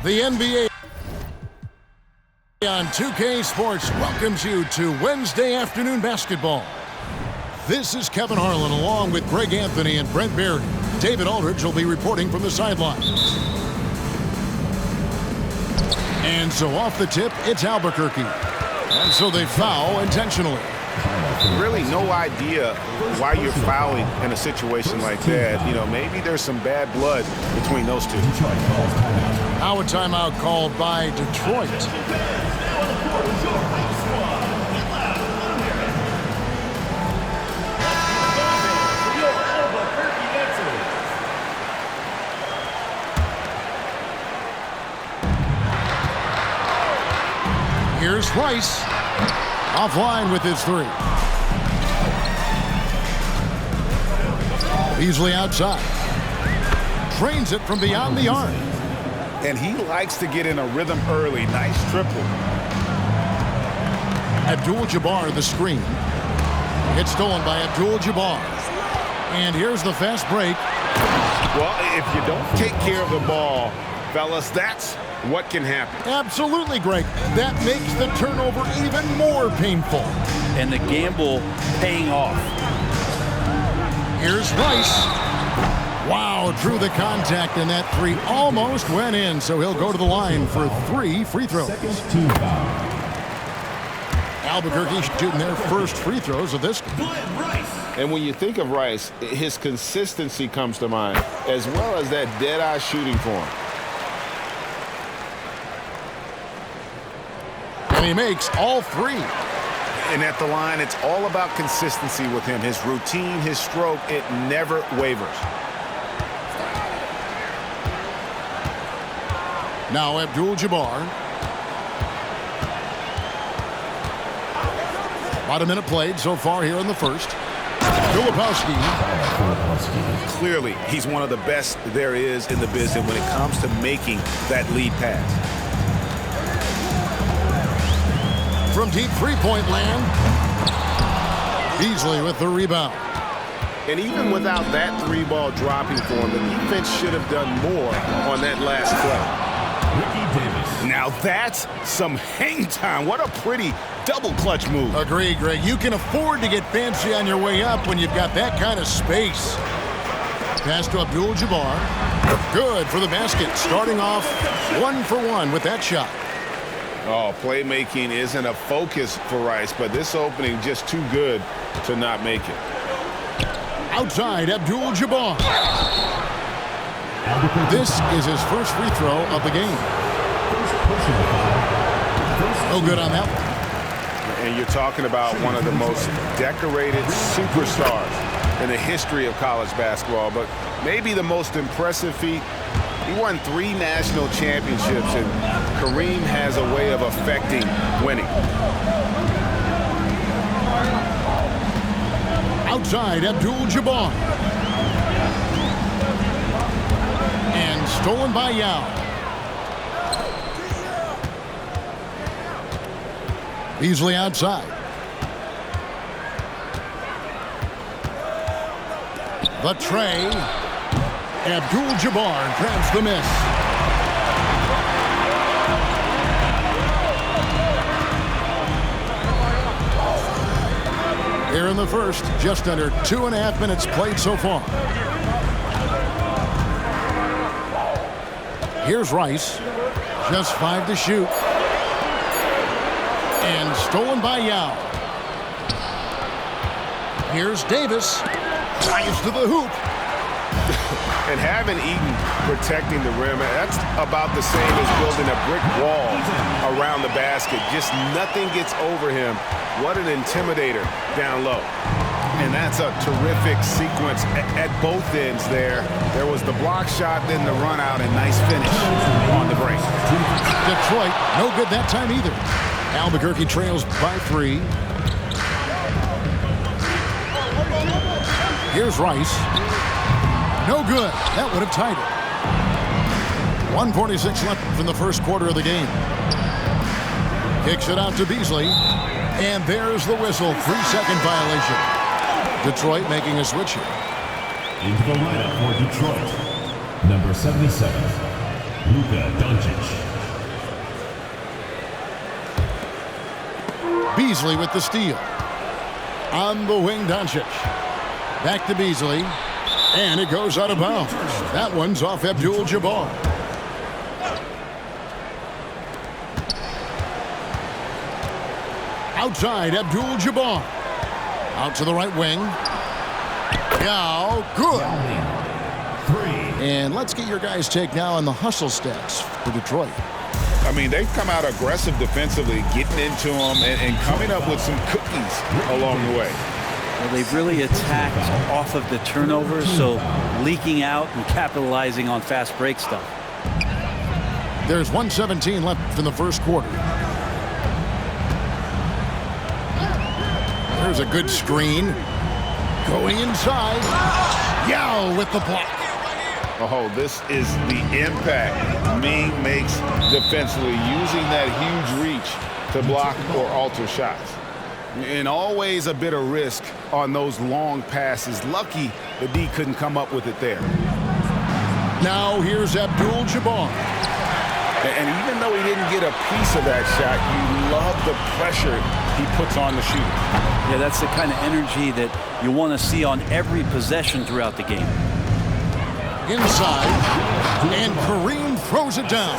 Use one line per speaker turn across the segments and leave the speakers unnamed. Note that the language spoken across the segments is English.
The NBA on 2K Sports welcomes you to Wednesday afternoon basketball. This is Kevin Harlan along with Greg Anthony and Brent Barry. David Aldridge will be reporting from the sideline. And so off the tip, it's Albuquerque. And so they foul intentionally.
Really no idea why you're fouling in a situation like that. You know, maybe there's some bad blood between those two.
Now a timeout called by Detroit. Here's Rice. Offline with his three. Beasley outside. Trains it from beyond the arc.
And he likes to get in a rhythm early. Nice triple.
Abdul-Jabbar the screen. It's stolen by Abdul-Jabbar. And here's the fast break.
Well, if you don't take care of the ball, fellas, that's what can happen.
Absolutely, Greg. That makes the turnover even more painful.
And the gamble paying off.
Here's Rice. Wow, drew the contact, and that three almost went in, so he'll go to the line for 3 free throws. Albuquerque shooting their first free throws of this game.
And when you think of Rice, his consistency comes to mind, as well as that dead-eye shooting form.
And he makes all 3.
And at the line, it's all about consistency with him. His routine, his stroke, it never wavers.
Now Abdul-Jabbar. About a minute played so far here in the first. Filipowski.
Clearly, he's one of the best there is in the business when it comes to making that lead pass.
From deep three-point land. Beasley with the rebound.
And even without that three ball dropping for him, the defense should have done more on that last play. Now that's some hang time. What a pretty double clutch move.
Agreed, Greg. You can afford to get fancy on your way up when you've got that kind of space. Pass to Abdul-Jabbar. Good for the basket. Starting off 1 for 1 with that shot.
Oh, playmaking isn't a focus for Rice, but this opening just too good to not make it.
Outside, Abdul-Jabbar. This is his first free throw of the game. No good on that one.
And you're talking about one of the most decorated superstars in the history of college basketball, but maybe the most impressive feat. He won 3 national championships, and Kareem has a way of affecting winning.
Outside, Abdul-Jabbar. And stolen by Yao. Beasley outside. The tray. Abdul-Jabbar grabs the miss. Here in the first, just under 2.5 minutes played so far. Here's Rice. Just 5 to shoot. And stolen by Yao. Here's Davis. Drives to the hoop.
And having Eaton protecting the rim, that's about the same as building a brick wall around the basket. Just nothing gets over him. What an intimidator down low. And that's a terrific sequence at both ends there. There was the block shot, then the run out, and nice finish on the break.
Detroit, no good that time either. Albuquerque trails by 3. Here's Rice. No good. That would have tied it. 1:46 left from the first quarter of the game. Kicks it out to Beasley. And there's the whistle. 3-second violation. Detroit making a switch here.
Into the lineup for Detroit, number 77, Luka Doncic.
Beasley with the steal. On the wing, Doncic. Back to Beasley. And it goes out of bounds. That one's off Abdul-Jabbar. Outside, Abdul-Jabbar. Out to the right wing. Now, good. And let's get your guys' take now on the hustle stats for Detroit.
I mean, they've come out aggressive defensively, getting into them and coming up with some cookies along the way.
Well, they've really attacked off of the turnovers, so leaking out and capitalizing on fast break stuff.
There's 1:17 left in the first quarter. There's a good screen. Going inside. Yao with the block.
Oh, this is the impact Ming makes defensively, using that huge reach to block or alter shots. And always a bit of risk on those long passes. Lucky the D couldn't come up with it there.
Now here's Abdul-Jabbar.
And even though he didn't get a piece of that shot, you love the pressure he puts on the shooter.
Yeah, that's the kind of energy that you want to see on every possession throughout the game.
Inside, and Kareem throws it down.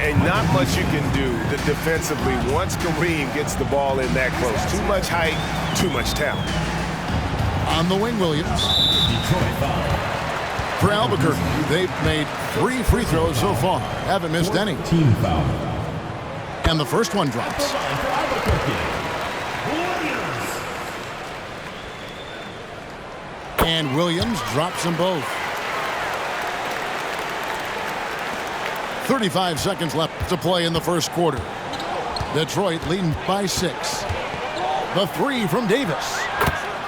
And not much you can do defensively once Kareem gets the ball in that close. Too much height, too much talent.
On the wing, Williams. For Albuquerque, they've made 3 free throws so far. Haven't missed any.
Team foul.
And the first one drops. And Williams drops them both. 35 seconds left to play in the first quarter. Detroit leading by 6. The 3 from Davis.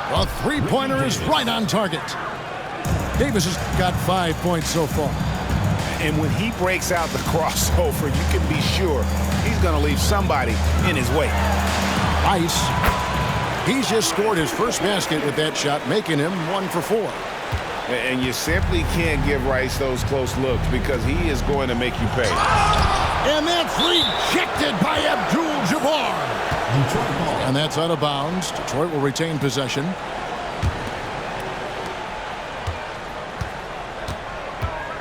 The three-pointer is right on target. Davis has got 5 points so far.
And when he breaks out the crossover, you can be sure he's going to leave somebody in his way.
Ice. He's just scored his first basket with that shot, making him 1 for 4.
And you simply can't give Rice those close looks because he is going to make you pay.
And that's rejected by Abdul-Jabbar. And that's out of bounds. Detroit will retain possession.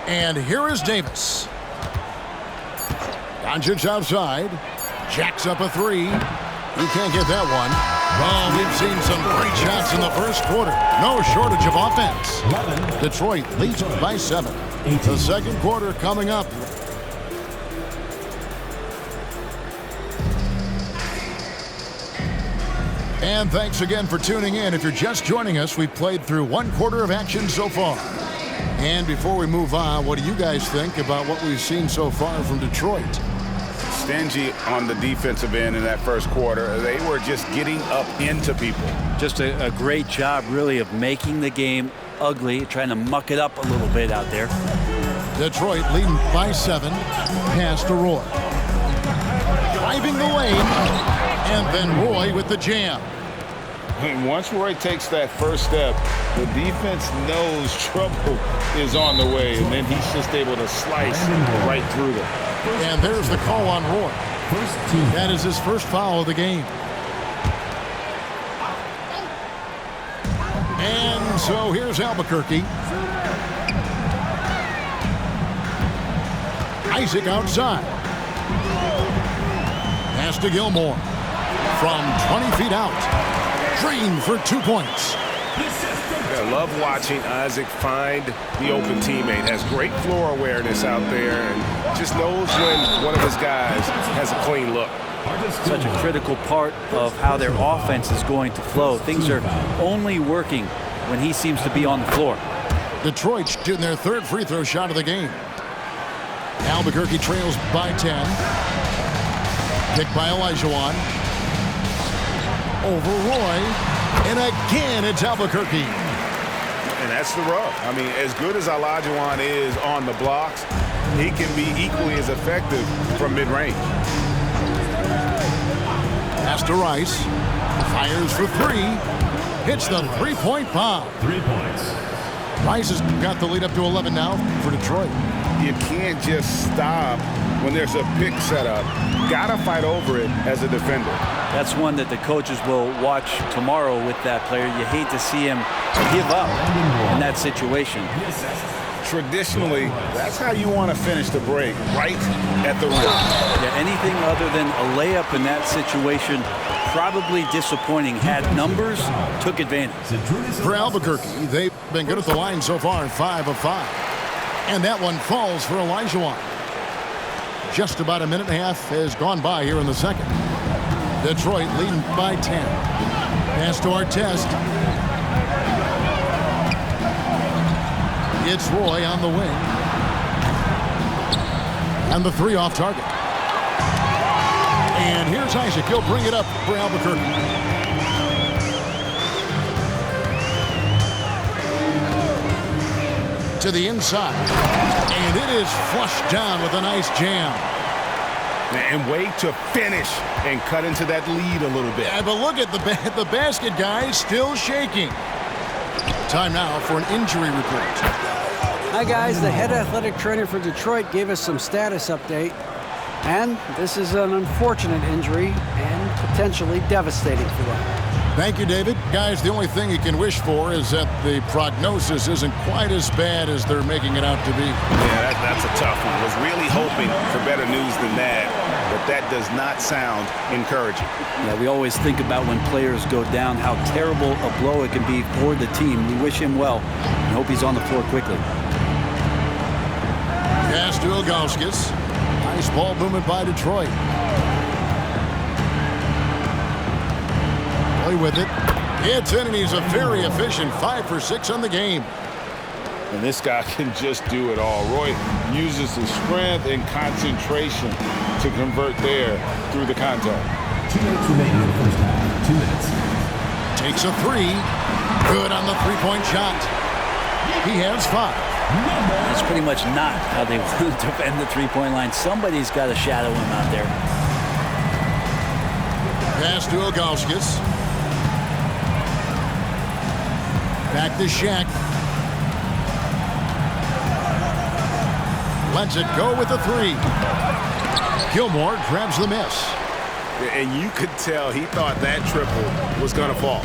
And here is Davis. Doncic outside. Jacks up a 3. He can't get that one. Well, we've seen some great shots in the first quarter. No shortage of offense. Detroit leads by 7. The second quarter coming up. And thanks again for tuning in. If you're just joining us, we've played through 1 quarter of action so far. And before we move on, what do you guys think about what we've seen so far from Detroit?
Stingy on the defensive end in that first quarter. They were just getting up into people.
Just a great job, really, of making the game ugly, trying to muck it up a little bit out there.
Detroit leading by 7. Pass to Roy. Driving the lane. And then Roy with the jam.
And once Roy takes that first step, the defense knows trouble is on the way, and then he's just able to slice right through them.
And there's the call on Roy. That is his first foul of the game. And so here's Albuquerque. Isaac outside. Pass to Gilmore. From 20 feet out. Green for 2 points.
I love watching Isaac find the open teammate. Has great floor awareness out there and just knows when one of his guys has a clean look.
Such a critical part of how their offense is going to flow. Things are only working when he seems to be on the floor.
Detroit shooting their 3rd free throw shot of the game. Albuquerque trails by 10. Picked by Olajuwon. Over Roy. And again, it's Albuquerque.
And that's the rub. I mean, as good as Olajuwon is on the blocks, he can be equally as effective from mid-range.
Pass to Rice. Fires for three. Hits the three-point bomb.
3 points.
Rice has got the lead up to 11 now for Detroit.
You can't just stop when there's a pick set up. Gotta fight over it as a defender.
That's one that the coaches will watch tomorrow with that player. You hate to see him give up in that situation.
Traditionally, that's how you want to finish the break, right at the rim.
Yeah, anything other than a layup in that situation, probably disappointing. Had numbers, took advantage.
For Albuquerque, they've been good at the line so far, 5 of 5. And that one falls for Olajuwon. Just about a minute and a half has gone by here in the second. Detroit leading by 10. Pass to Artest. It's Roy on the wing. And the three off target. And here's Isaac. He'll bring it up for Albuquerque. To the inside. And it is flushed down with a nice jam.
And wait to finish and cut into that lead a little bit.
Yeah, but look at the basket, guys, still shaking. Time now for an injury report.
Hi, guys. The head athletic trainer for Detroit gave us some status update. And this is an unfortunate injury and potentially devastating for them.
Thank you, David. Guys, the only thing you can wish for is that the prognosis isn't quite as bad as they're making it out to be.
Yeah, that's a tough one. Was really hoping for better news than that, but that does not sound encouraging.
Yeah, we always think about when players go down, how terrible a blow it can be for the team. We wish him well and hope he's on the floor quickly.
Pass to Ilgauskas. Nice ball movement by Detroit. Play with it. It's in, and he's a very efficient 5 for 6 on the game.
And this guy can just do it all. Roy uses his strength and concentration to convert there through the contact.
2 minutes remaining in the first half. 2 minutes.
Takes a three. Good on the three-point shot. He has 5.
That's pretty much not how they want to defend the three-point line. Somebody's got to shadow him out there.
Pass to Ilgauskas. Back to Shaq. Lets it go with the three. Gilmore grabs the miss.
And you could tell he thought that triple was going to fall.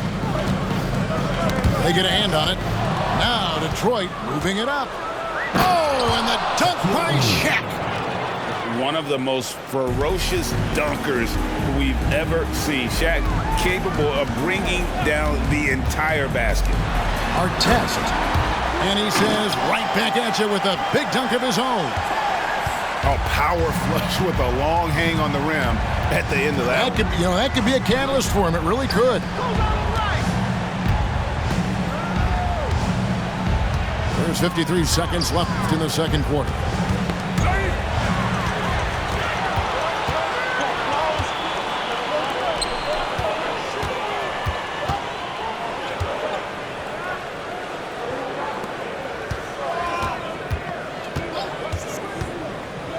They get a hand on it. Now Detroit moving it up. Oh, and the dunk by Shaq.
One of the most ferocious dunkers we've ever seen. Shaq capable of bringing down the entire basket.
Artest. And he says right back at you with a big dunk of his own.
A power flush with a long hang on the rim at the end of that.
That could be a catalyst for him. It really could. There's 53 seconds left in the second quarter.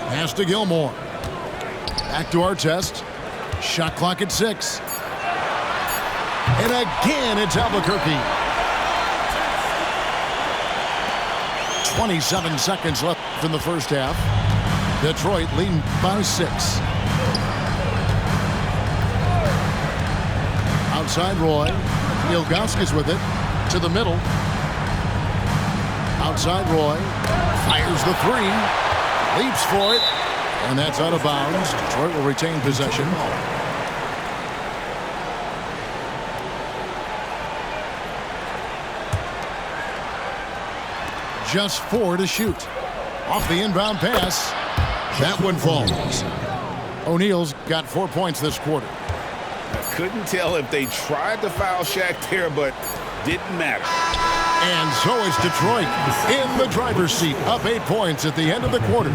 Pass to Gilmore. Back to Artest. Shot clock at 6. And again, it's Albuquerque. 27 seconds left in the first half. Detroit leading by 6. Outside Roy. Ilgauskas with it. To the middle. Outside Roy. Fires the three. Leaps for it. And that's out of bounds. Detroit will retain possession. Just 4 to shoot. Off the inbound pass. That one falls. O'Neal's got 4 points this quarter.
I couldn't tell if they tried to foul Shaq there, but didn't matter.
And so is Detroit in the driver's seat, up 8 points at the end of the quarter.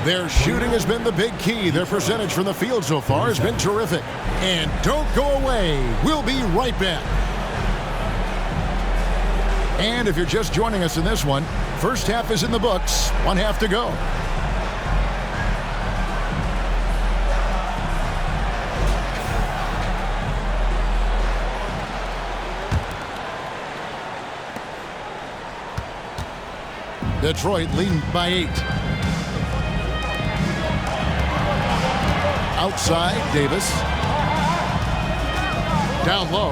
Their shooting has been the big key. Their percentage from the field so far has been terrific. And don't go away. We'll be right back. And if you're just joining us in this one, first half is in the books. 1 half to go. Detroit leading by 8. Outside, Davis. Down low,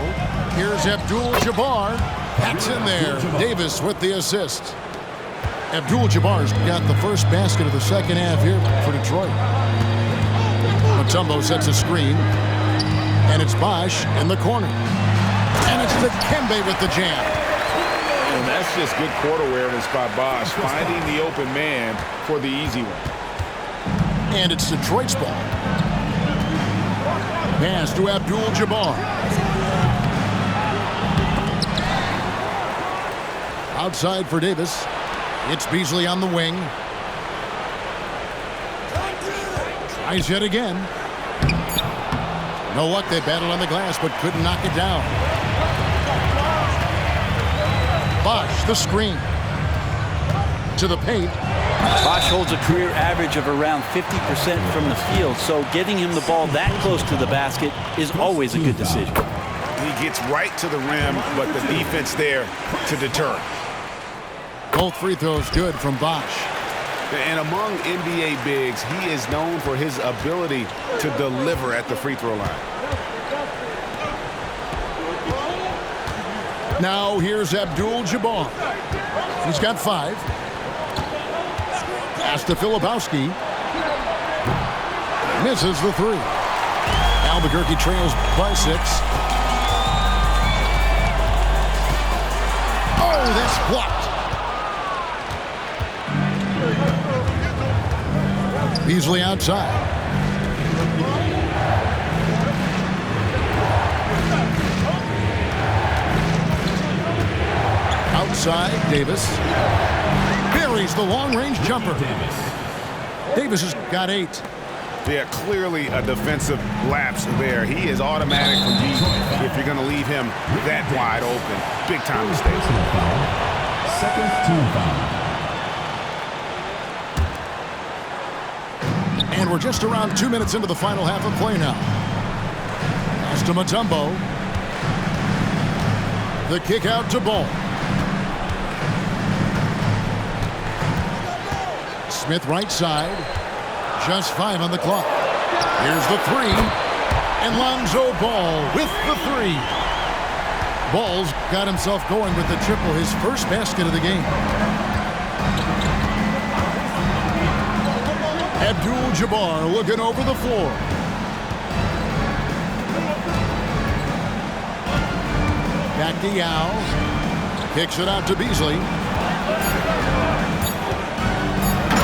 here's Abdul-Jabbar. That's in there. Davis with the assist. Abdul-Jabbar's got the first basket of the second half here for Detroit. Mutombo sets a screen, and it's Bosch in the corner. And it's Dikembe with the jam.
And that's just good court awareness by Bosch, finding the open man for the easy one.
And it's Detroit's ball. Pass to Abdul-Jabbar. Outside for Davis. It's Beasley on the wing. Tries yet again. No luck. They battled on the glass, but couldn't knock it down. Bosch, the screen. To the paint.
Bosch holds a career average of around 50% from the field, so getting him the ball that close to the basket is always a good decision.
He gets right to the rim, but the defense there to deter.
Both free throws good from Bosch.
And among NBA bigs, he is known for his ability to deliver at the free throw line.
Now here's Abdul-Jabbar. He's got 5. Pass to Filipowski. Misses the 3. Albuquerque trails by 6. Oh, that's blocked. Beasley outside. Outside, Davis. Buries the long-range jumper. Davis has got 8.
Yeah, clearly a defensive lapse there. He is automatic from deep if you're going to leave him that wide open. Big time mistake.
Second team foul.
And we're just around 2 minutes into the final half of play now. Pass to Mutombo. The kick out to Ball. Smith right side. Just 5 on the clock. Here's the 3. And Lonzo Ball with the 3. Ball's got himself going with the triple, his first basket of the game. Abdul-Jabbar looking over the floor. Back to Yao. Kicks it out to Beasley.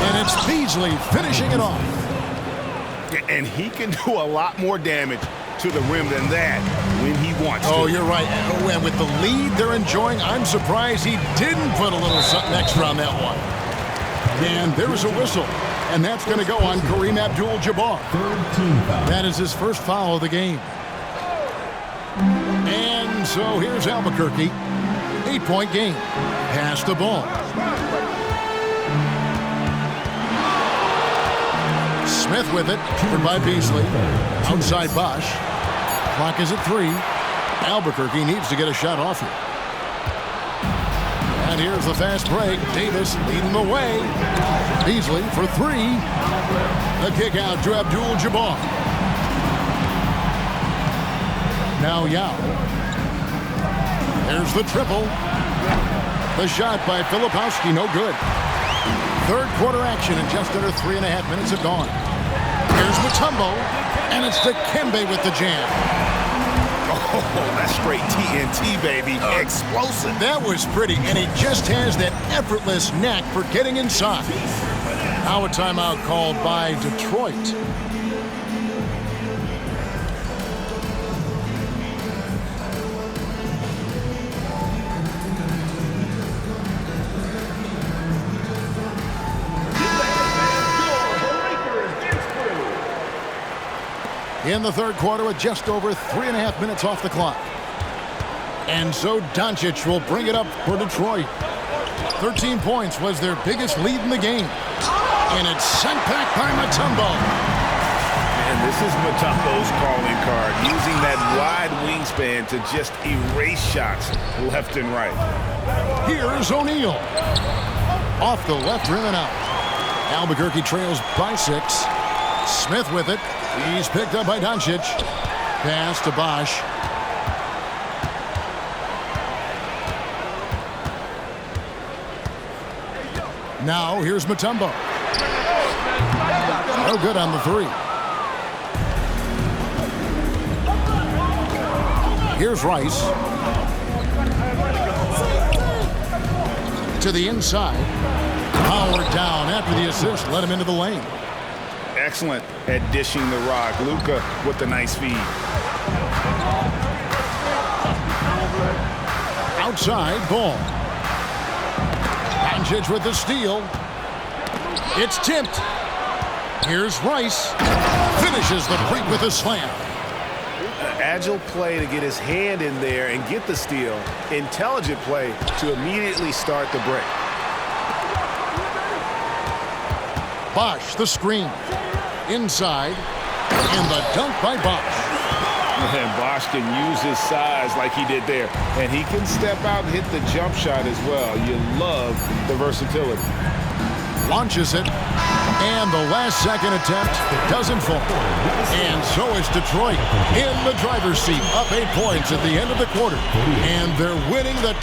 And it's Beasley finishing it off.
And he can do a lot more damage to the rim than that when he wants to.
Oh, you're right. And with the lead they're enjoying, I'm surprised he didn't put a little something extra on that one. And there's a whistle. And that's going to go on Kareem Abdul-Jabbar. That is his first foul of the game. And so here's Albuquerque. 8-point game. Pass the ball. Smith with it. Covered by Beasley. Outside Bosch. Clock is at 3. Albuquerque needs to get a shot off here. And here's the fast break. Davis leading the way. Beasley for 3. The kick out to Abdul-Jabbar. Now Yao. There's the triple. The shot by Filipowski, no good. Third quarter action and just under 3.5 minutes have gone. Here's Mutombo, and it's Dikembe with the jam.
Oh, that's straight TNT, baby. Explosive.
That was pretty, and he just has that effortless knack for getting inside. Now a timeout called by Detroit. In the third quarter with just over 3.5 minutes off the clock. And so Doncic will bring it up for Detroit. 13 points was their biggest lead in the game. And it's sent back by Mutombo.
And this is Mutombo's calling card, using that wide wingspan to just erase shots left and right.
Here's O'Neal. Off the left rim and out. Albuquerque trails by 6. Smith with it. He's picked up by Doncic. Pass to Bosch. Now here's Mutombo. No good on the 3. Here's Rice. To the inside. Powered down after the assist. Let him into the lane.
Excellent at dishing the rock. Luka with the nice feed.
Outside ball. Doncic with the steal. It's tipped. Here's Rice. Finishes the break with a slam.
Agile play to get his hand in there and get the steal. Intelligent play to immediately start the break.
Bosch, the screen. Inside. And the dunk by Bosch.
And Bosch can use his size like he did there. And he can step out and hit the jump shot as well. You love the versatility.
Launches it. And the last second attempt doesn't fall. And so is Detroit in the driver's seat. Up 8 points at the end of the quarter. And they're winning the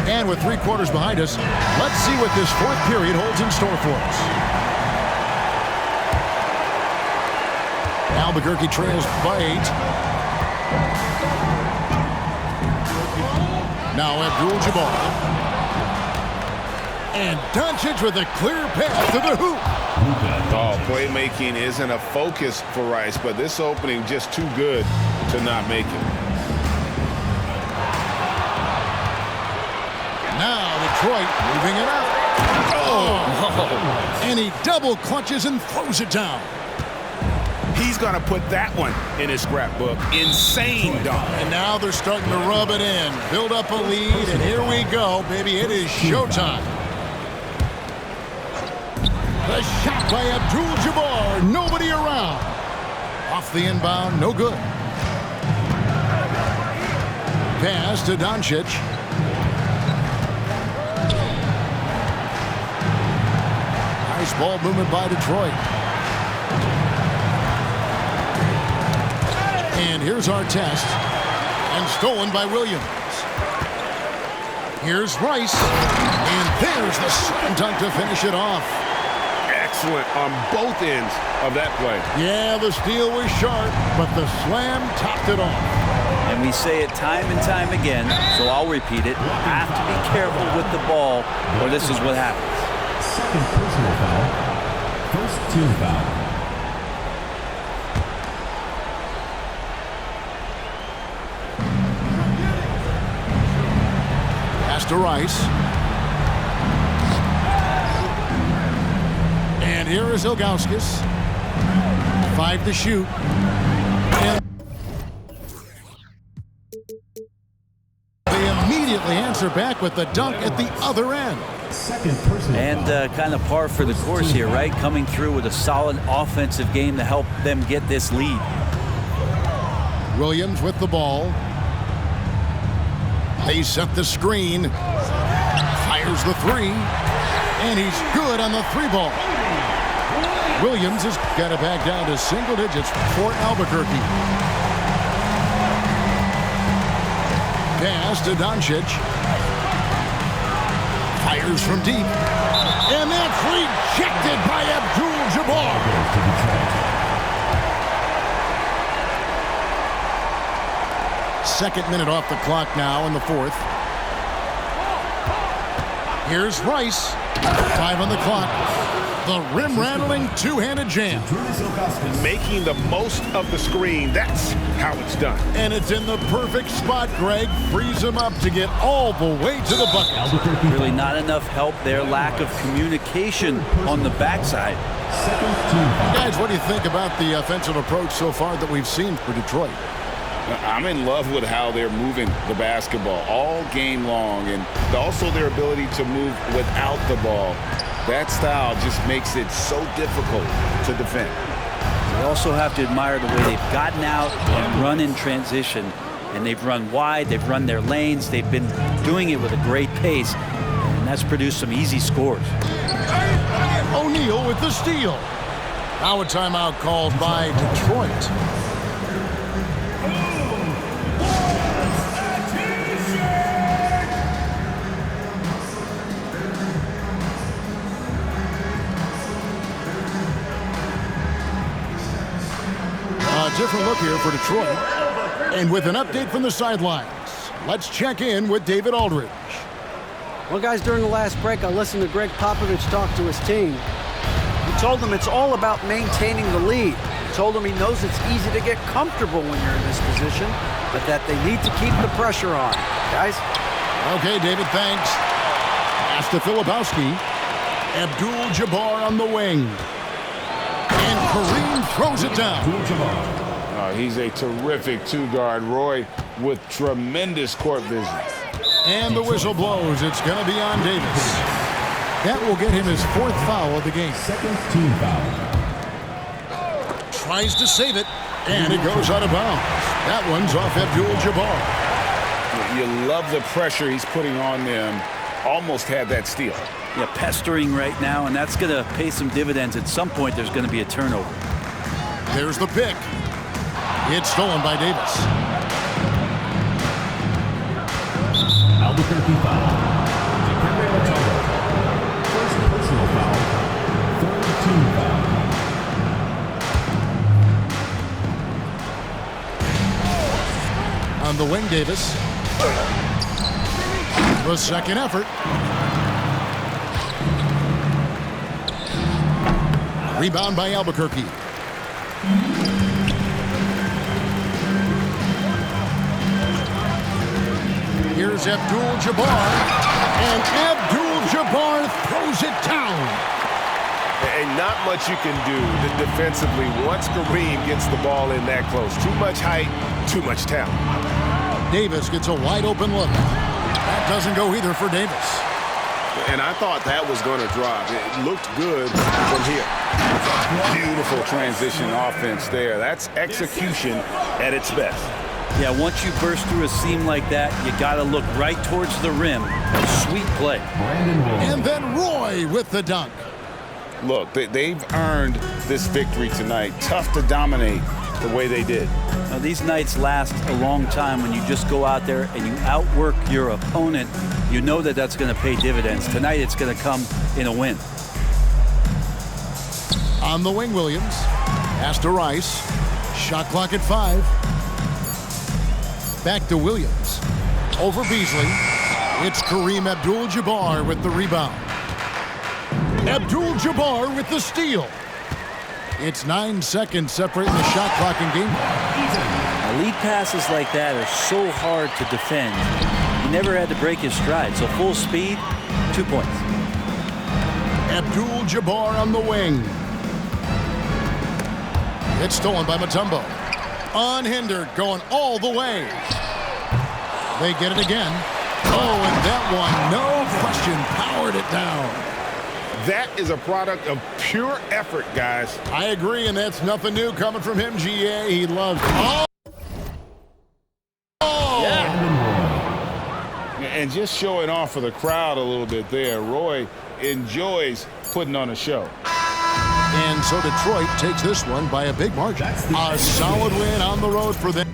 And with 3 quarters behind us, let's see what this 4th period holds in store for us. Albuquerque trails by 8. Now Abdul-Jabbar. And Doncic with a clear pass to the hoop.
Oh, playmaking isn't a focus for Rice, but this opening just too good to not make it.
Now Detroit moving it up. Oh! And he double clutches and throws it down.
He's going to put that one in his scrapbook. Insane dunk.
And now they're starting to rub it in. Build up a lead, and here we go, baby. It is showtime. The shot by Abdul-Jabbar. Nobody around. Off the inbound, no good. Pass to Doncic. Nice ball movement by Detroit. And here's our test. And stolen by Williams. Here's Rice. And there's the slam dunk to finish it off.
Excellent on both ends of that play.
Yeah, the steal was sharp, but the slam topped it off.
And we say it time and time again, so I'll repeat it. Have to be careful with the ball, or this is what happens.
Second personal foul. First team foul.
Pass to Rice. And here is Ilgauskas. 5 to shoot. And they immediately answer back with the dunk at the other end.
Second personal
And kind of par for the course here, right? Coming through with a solid offensive game to help them get this lead.
Williams with the ball. They set the screen. Fires the 3. And he's good on the 3-ball. Williams has got it back down to single digits for Albuquerque. Pass to Doncic. Fires from deep. And that's rejected by Abdul-Jabbar. Second minute off the clock now in the 4th. Here's Rice. 5 on the clock. The rim-rattling two-handed jam.
Making the most of the screen. That's how it's done.
And it's in the perfect spot, Greg. Frees him up to get all the way to the bucket.
Really not enough help there. Lack of communication on the backside.
Guys, what do you think about the offensive approach so far that we've seen for Detroit?
I'm in love with how they're moving the basketball all game long, and also their ability to move without the ball. That style just makes it so difficult to defend.
You also have to admire the way they've gotten out and run in transition and they've run wide, they've run their lanes, they've been doing it with a great pace, and that's produced some easy scores.
O'Neal with the steal. Now a timeout called by Detroit. A different look here for Detroit. And with an update from the sidelines, let's check in with David Aldridge.
Well, guys, during the last break, I listened to Greg Popovich talk to his team. He told them it's all about maintaining the lead. He told them he knows it's easy to get comfortable when you're in this position, but that they need to keep the pressure on. Guys?
Okay, David, thanks. Pass to Filipowski. Abdul-Jabbar on the wing. And Kareem throws it down.
He's a terrific two-guard. Roy with tremendous court vision.
And the whistle blows. It's going to be on Davis. That will get him his 4th foul of the game.
Second team foul.
Tries to save it, and it goes out of bounds. That one's off Abdul-Jabbar.
You love the pressure he's putting on them. Almost had that steal.
Yeah, pestering right now, and that's going to pay some dividends. At some point, there's going to be a turnover.
There's the pick. It's stolen by Davis.
Albuquerque foul. Dikembe Mutombo. First personal foul. Third team foul.
On the wing, Davis. The second effort. Rebound by Albuquerque. Here's Abdul-Jabbar. And Abdul-Jabbar throws it down.
And not much you can do defensively once Kareem gets the ball in that close. Too much height, too much talent.
Davis gets a wide open look. That doesn't go either for Davis.
And I thought that was going to drop. It looked good from here.
Beautiful transition offense there. That's execution at its best.
Yeah, once you burst through a seam like that, you got to look right towards the rim. Sweet play.
And then Roy with the dunk.
Look, they've earned this victory tonight. Tough to dominate the way they did.
Now, these nights last a long time when you just go out there and you outwork your opponent. You know that that's going to pay dividends. Tonight, it's going to come in a win.
On the wing, Williams. Pass to Rice. Shot clock at 5. Back to Williams. Over Beasley. It's Kareem Abdul-Jabbar with the rebound. Abdul-Jabbar with the steal. It's 9 seconds separating the shot clock and game clock.
Lead passes like that are so hard to defend. He never had to break his stride, so full speed, 2 points.
Abdul-Jabbar on the wing. It's stolen by Mutombo. Unhindered, going all the way. They get it again. Oh, and that one, no question, powered it down.
That is a product of pure effort, guys.
I agree, and that's nothing new coming from him, GA. He loves it. Oh!
Yeah.
And just showing off for the crowd a little bit there. Roy enjoys putting on a show.
And so Detroit takes this one by a big margin. A solid win on the road for them.